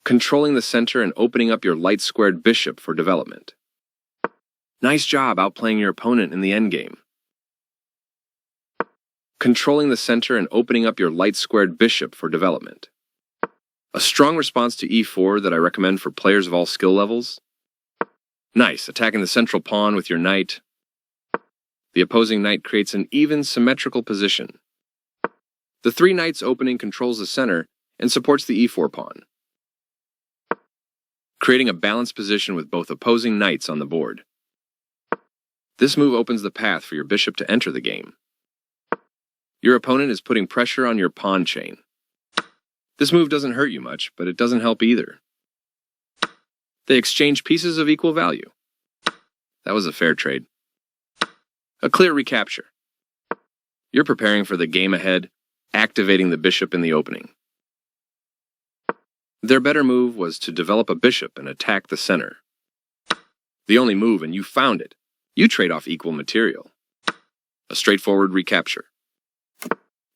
controlling the center and opening up your light-squared bishop for development. Nice job outplaying your opponent in the endgame. Controlling the center and opening up your light-squared bishop for development. A strong response to e4 that I recommend for players of all skill levels. Nice, attacking the central pawn with your knight. The opposing knight creates an even symmetrical position. The three knights opening controls the center and supports the e4 pawn, creating a balanced position with both opposing knights on the board. This move opens the path for your bishop to enter the game. Your opponent is putting pressure on your pawn chain. This move doesn't hurt you much, but it doesn't help either. They exchange pieces of equal value. That was a fair trade. A clear recapture. You're preparing for the game ahead, activating the bishop in the opening. Their better move was to develop a bishop and attack the center. The only move, and you found it. You trade off equal material. A straightforward recapture.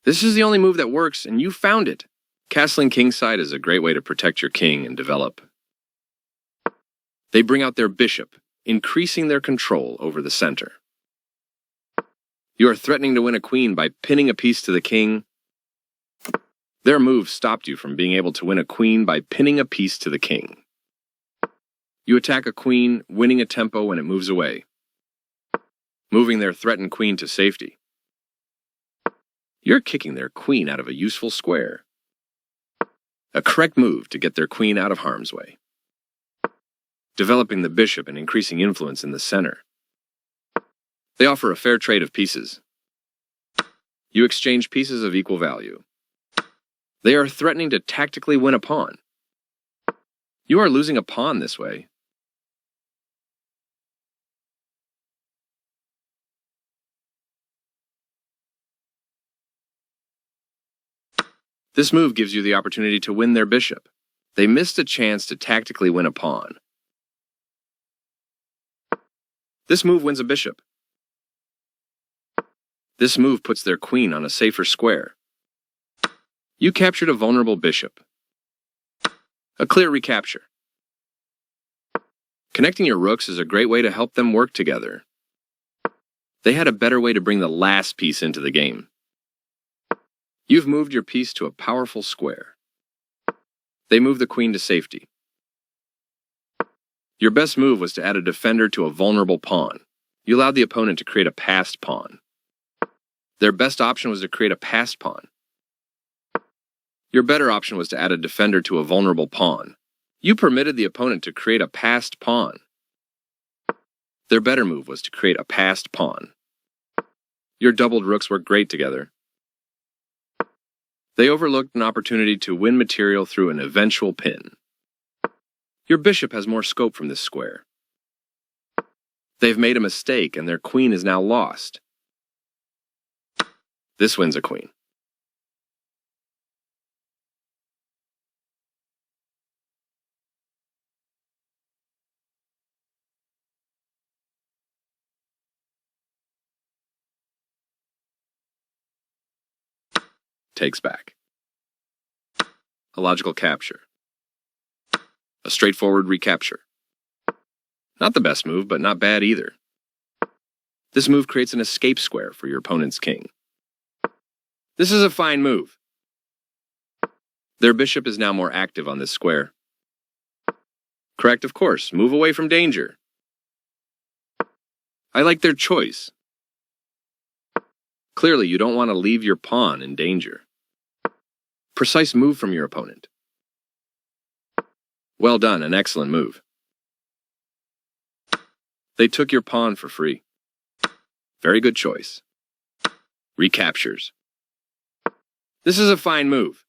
This is the only move that works, and you found it. Castling kingside is a great way to protect your king and develop. They bring out their bishop, increasing their control over the center. You are threatening to win a queen by pinning a piece to the king. Their move stopped you from being able to win a queen by pinning a piece to the king. You attack a queen, winning a tempo when it moves away, moving their threatened queen to safety. You're kicking their queen out of a useful square. A correct move to get their queen out of harm's way. Developing the bishop and increasing influence in the center. They offer a fair trade of pieces. You exchange pieces of equal value. They are threatening to tactically win a pawn. You are losing a pawn this way. This move gives you the opportunity to win their bishop. They missed a chance to tactically win a pawn. This move wins a bishop. This move puts their queen on a safer square. You captured a vulnerable bishop. A clear recapture. Connecting your rooks is a great way to help them work together. They had a better way to bring the last piece into the game. You've moved your piece to a powerful square. They move the queen to safety. Your best move was to add a defender to a vulnerable pawn. You allowed the opponent to create a passed pawn. Their best option was to create a passed pawn. Your better option was to add a defender to a vulnerable pawn. You permitted the opponent to create a passed pawn. Their better move was to create a passed pawn. Your doubled rooks work great together. They overlooked an opportunity to win material through an eventual pin. Your bishop has more scope from this square. They've made a mistake and their queen is now lost. This wins a queen. Takes back. A logical capture. A straightforward recapture. Not the best move, but not bad either. This move creates an escape square for your opponent's king. This is a fine move. Their bishop is now more active on this square. Correct, of course. Move away from danger. I like their choice. Clearly, you don't want to leave your pawn in danger. Precise move from your opponent. Well done, an excellent move. They took your pawn for free. Very good choice. Recaptures. This is a fine move.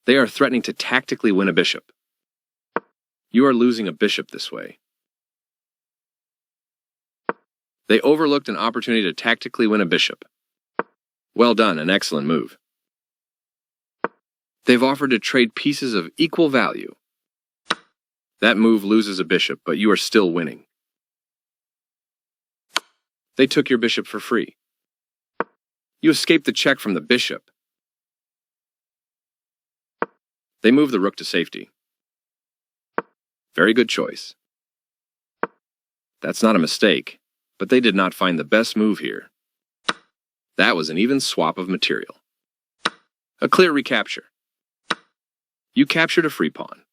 They are threatening to tactically win a bishop. You are losing a bishop this way. They overlooked an opportunity to tactically win a bishop. Well done, an excellent move. They've offered to trade pieces of equal value. That move loses a bishop, but you are still winning. They took your bishop for free. You escaped the check from the bishop. They moved the rook to safety. Very good choice. That's not a mistake, but they did not find the best move here. That was an even swap of material. A clear recapture. You captured a free pawn.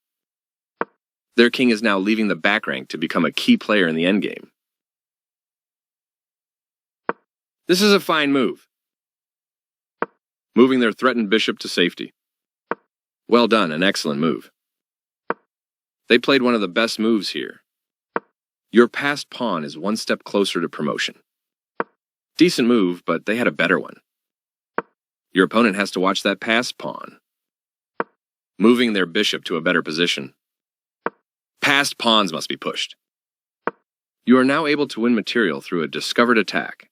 Their king is now leaving the back rank to become a key player in the endgame. This is a fine move. Moving their threatened bishop to safety. Well done, an excellent move. They played one of the best moves here. Your passed pawn is one step closer to promotion. Decent move, but they had a better one. Your opponent has to watch that passed pawn. Moving their bishop to a better position. Passed pawns must be pushed. You are now able to win material through a discovered attack.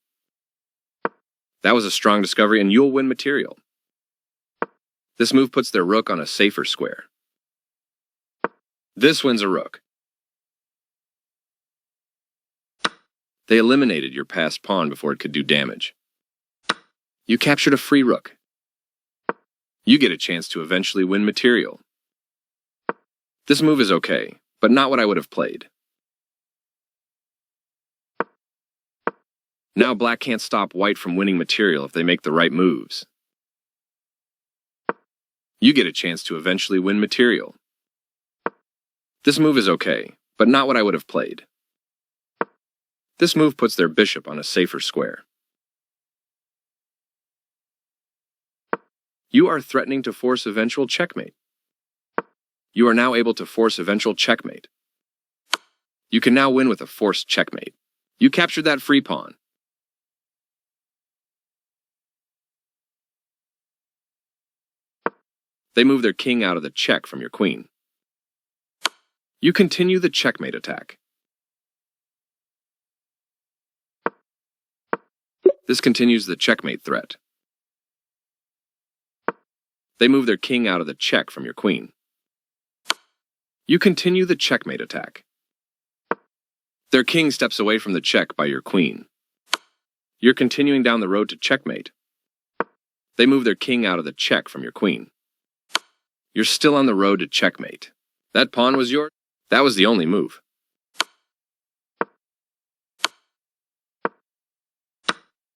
That was a strong discovery, and you'll win material. This move puts their rook on a safer square. This wins a rook. They eliminated your passed pawn before it could do damage. You captured a free rook. You get a chance to eventually win material. This move is okay, but not what I would have played. Now black can't stop white from winning material if they make the right moves. You get a chance to eventually win material. This move is okay, but not what I would have played. This move puts their bishop on a safer square. You are threatening to force eventual checkmate. You are now able to force eventual checkmate. You can now win with a forced checkmate. You captured that free pawn. They move their king out of the check from your queen. You continue the checkmate attack. This continues the checkmate threat. They move their king out of the check from your queen. You continue the checkmate attack. Their king steps away from the check by your queen. You're continuing down the road to checkmate. They move their king out of the check from your queen. You're still on the road to checkmate. That pawn was yours? That was the only move.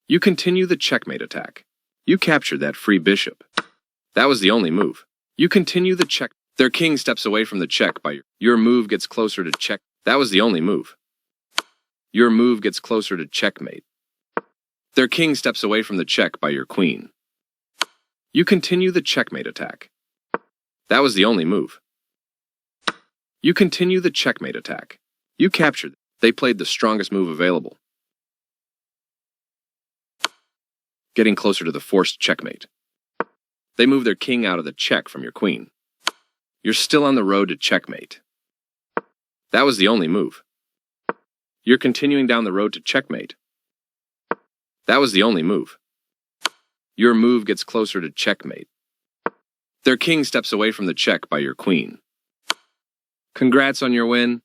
You continue the checkmate attack. You captured that free bishop. That was the only move. You continue the check. Their king steps away from the check by your move gets closer to check. That was the only move. Your move gets closer to checkmate. Their king steps away from the check by your queen. You continue the checkmate attack. That was the only move. You continue the checkmate attack. You captured. They played the strongest move available. Getting closer to the forced checkmate. They move their king out of the check from your queen. You're still on the road to checkmate. That was the only move. You're continuing down the road to checkmate. That was the only move. Your move gets closer to checkmate. Their king steps away from the check by your queen. Congrats on your win.